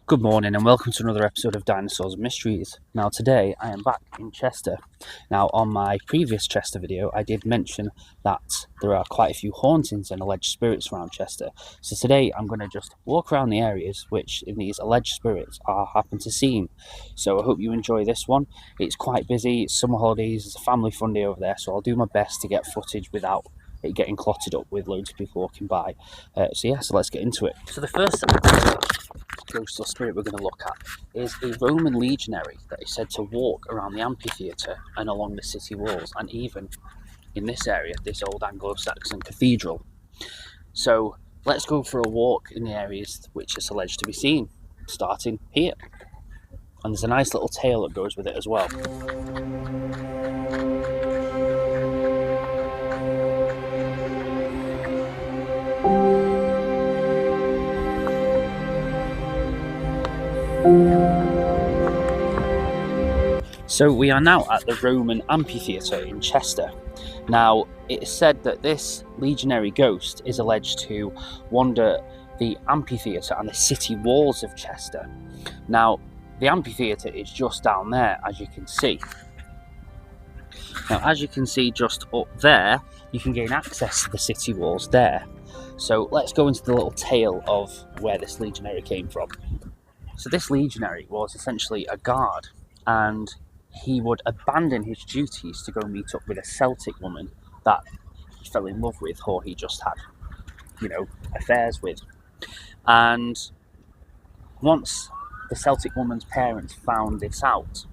Good morning and welcome to another episode of Dinosaurs and Mysteries. Now today I am back in Chester. Now on my previous Chester video I did mention that there are quite a few hauntings and alleged spirits around Chester. So today I'm going to just walk around the areas which in these alleged spirits are happen to seem. So I hope you enjoy this one. It's quite busy, it's summer holidays, it's a family fun day over there, so I'll do my best to get footage without it getting clotted up with loads of people walking by. So let's get into it. So the first ghost or spirit we're going to look at is a Roman legionary that is said to walk around the amphitheatre and along the city walls, and even in this area, this old Anglo-Saxon cathedral. So let's go for a walk in the areas which is alleged to be seen, starting here. And there's a nice little tale that goes with it as well. So we are now at the Roman Amphitheatre in Chester. Now it is said that this legionary ghost is alleged to wander the amphitheatre and the city walls of Chester. Now the amphitheatre is just down there, as you can see. Now as you can see just up there, you can gain access to the city walls there. So let's go into the little tale of where this legionary came from. So this legionary was essentially a guard, and he would abandon his duties to go meet up with a Celtic woman that he fell in love with, or he just had, affairs with. And once the Celtic woman's parents found this out,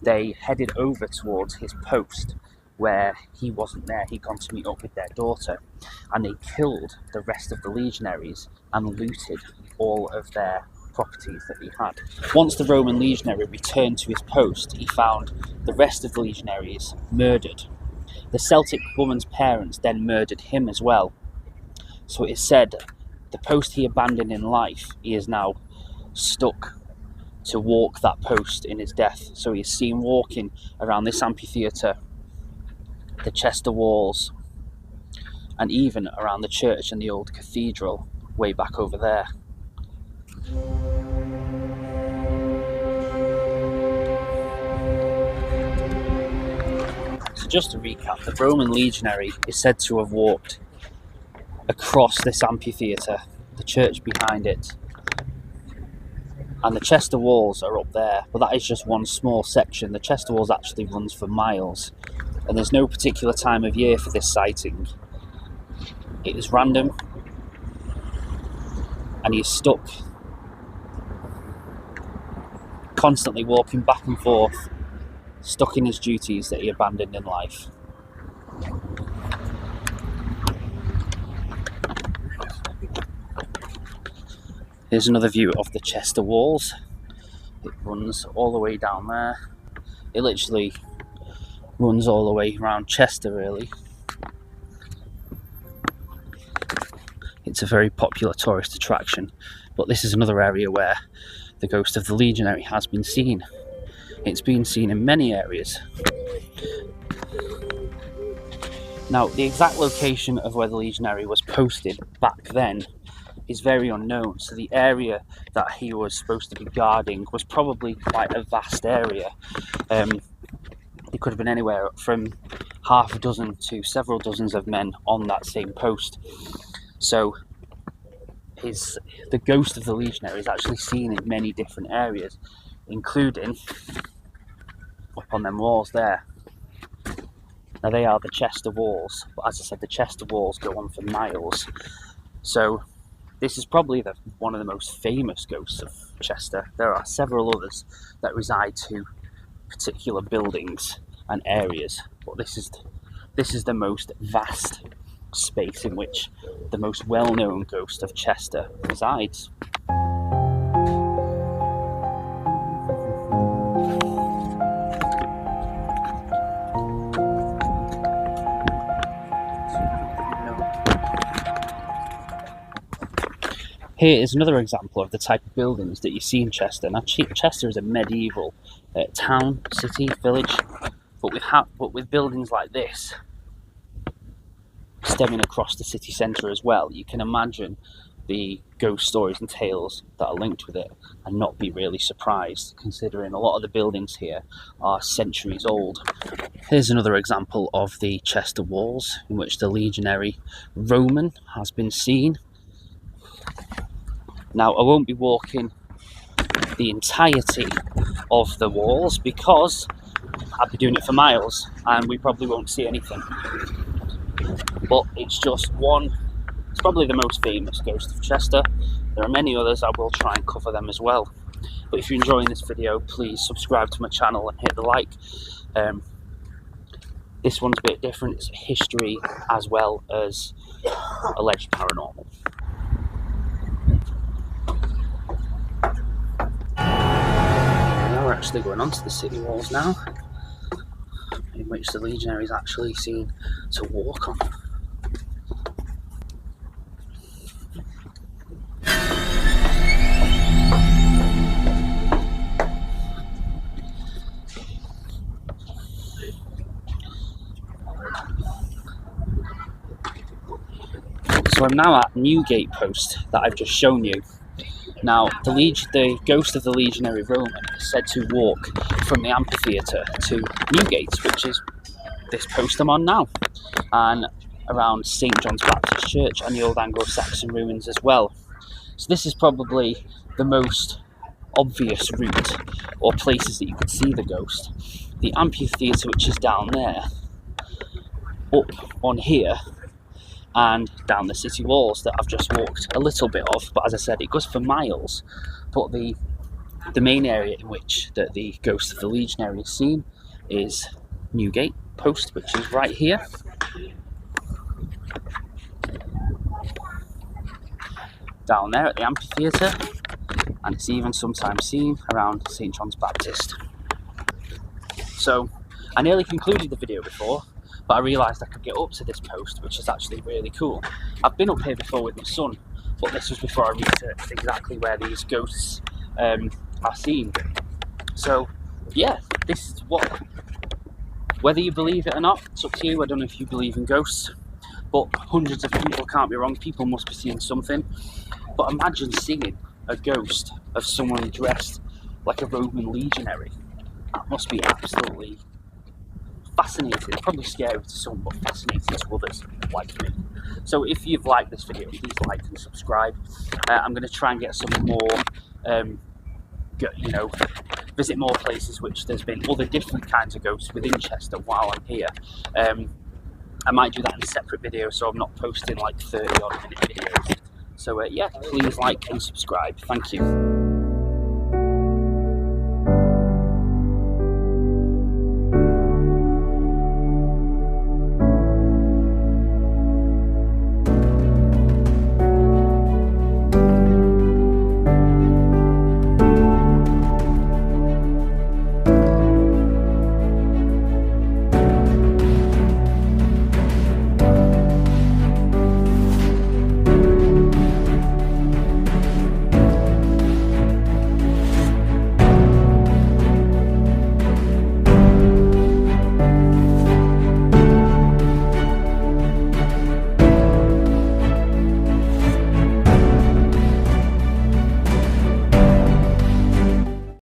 they headed over towards his post where he wasn't there. He'd gone to meet up with their daughter, and they killed the rest of the legionaries and looted all of their properties that he had. Once the Roman legionary returned to his post, he found the rest of the legionaries murdered. The Celtic woman's parents then murdered him as well. So it is said the post he abandoned in life, he is now stuck to walk that post in his death. So he is seen walking around this amphitheatre, the Chester walls, and even around the church and the old cathedral way back over there. So just to recap, the Roman legionary is said to have walked across this amphitheatre, the church behind it, and the Chester walls are up there, but that is just one small section. The Chester walls actually runs for miles, and there's no particular time of year for this sighting. It is random, and he is stuck, constantly walking back and forth, stuck in his duties that he abandoned in life. Here's another view of the Chester walls. It runs all the way down there. It literally runs all the way around Chester, really. It's a very popular tourist attraction, but this is another area where the ghost of the legionary has been seen. It's been seen in many areas. Now, the exact location of where the legionary was posted back then is very unknown. So the area that he was supposed to be guarding was probably quite a vast area. It could have been anywhere from half a dozen to several dozens of men on that same post. So the ghost of the legionary is actually seen in many different areas, including up on them walls there. Now they are the Chester walls, but as I said, the Chester walls go on for miles. So this is probably one of the most famous ghosts of Chester. There are several others that reside to particular buildings and areas, but this is the most vast space in which the most well-known ghost of Chester resides. Here is another example of the type of buildings that you see in Chester. Now, Chester is a medieval town, city, village, but with buildings like this stemming across the city centre as well, you can imagine the ghost stories and tales that are linked with it and not be really surprised, considering a lot of the buildings here are centuries old. Here's another example of the Chester walls in which the legionary Roman has been seen. Now, I won't be walking the entirety of the walls because I'd be doing it for miles and we probably won't see anything. But it's just one, it's probably the most famous ghost of Chester. There are many others, I will try and cover them as well. But if you're enjoying this video, please subscribe to my channel and hit the like. This one's a bit different, it's history as well as alleged paranormal. Now we're actually going onto the city walls now, in which the legionary is actually seen to walk on. So I'm now at Newgate Post that I've just shown you. Now, the ghost of the legionary Roman is said to walk from the amphitheatre to Newgate, which is this post I'm on now, and around St John's Baptist Church and the old Anglo-Saxon ruins as well. So this is probably the most obvious route or places that you could see the ghost. The amphitheatre, which is down there, up on here, and down the city walls that I've just walked a little bit of, but as I said, it goes for miles. But the main area in which the ghost of the legionary is seen is Newgate Post, which is right here. Down there at the amphitheatre, and it's even sometimes seen around St John's Baptist. So I nearly concluded the video before, but I realised I could get up to this post, which is actually really cool. I've been up here before with my son, but this was before I researched exactly where these ghosts are seen. So yeah, this is what, whether you believe it or not, it's up to you. I don't know if you believe in ghosts, but hundreds of people, can't be wrong, people must be seeing something. But imagine seeing a ghost of someone dressed like a Roman legionary. That must be absolutely fascinating, probably scary to some, but fascinating to others like me. So if you've liked this video, please like and subscribe. I'm going to try and get some more, visit more places which there's been other different kinds of ghosts within Chester while I'm here. I might do that in a separate video, so I'm not posting like 30 odd minute videos. So yeah, please like and subscribe. Thank you.